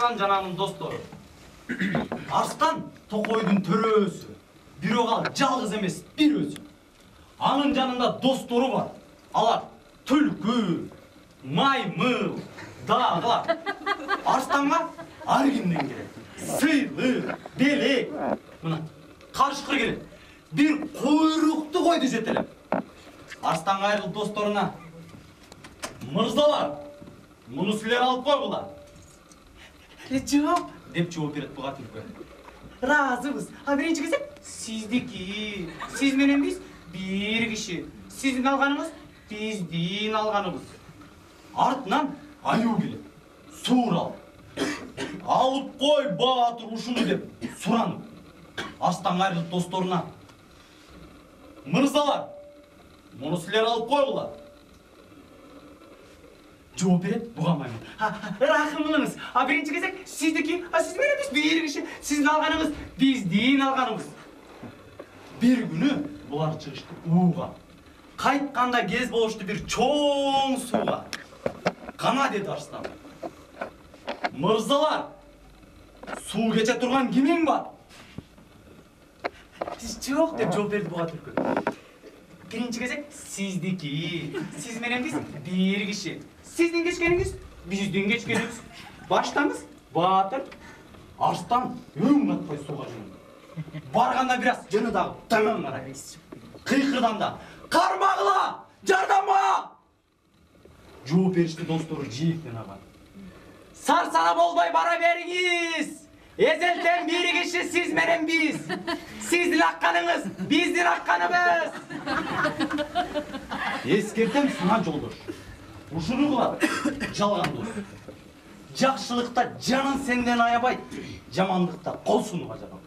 Арстан жананын достору. Арстан Токойдун төрөөсү. Бирок ал жалгыз эмес, бир өзү. Анын жанында достору бар. Алар түлкү, маймыл, дагылар. Арстанга ар кимден келет. Сыйлык, белек. Мына карышкыр келет. Бир койрукту койду жетелеп. Арстан кайрылып досторуна: "Мырзалар, муну силер алып койгула." Жок, деп жооп берет буга түлкү. разыбыз. А биринчи кезек сиздики. Сиз менен биз бир киши. Сиздин алганыңыз биздин алганыбыз. Артынан аюу келет. Суурал. "Алып кой, баатыр, ушуну" деп суранып. Арстан кайрылып досторуна: "Мырзалар, муну силер алып койгула." Жооп берет буга маймыл: Рахым кылыңыз. А биринчи кезек сиздики. А сиз менен биз бир киши. Сиздин алганыңыз биздин алганыбыз. Бир күнү булар чыгышты ууга. Кайтканда кез болушту бир чоң сууга. "Кана" деди Арстан. "Мырзалар, суу кече турган кимиң бар?" Жок деп жооп берди буга түлкү. Биринчи кезек сиздики. Сиз менен биз бир киши. Сиздин кечкениңиз биздин кечкенибиз. Баштаңыз, баатыр. Арстан өң катпай сууга жөнөдү. Барганда бир аз жыны дагы төмөн карайт. Кыйкырганда: "Кармагыла! Жардамга!" Жооп беришти достору жийиктен ага. Сарсана болбой бара бериңиз. Эзелтен бир киши сиз менен биз. Сиздин акканыңыз биздин акканыбыз. Эскертем сына жолдош. Ушуну кылат жалган дос. Жакшылыкта жанын сенден аябайт, жамандыкта кол сунууга жагат.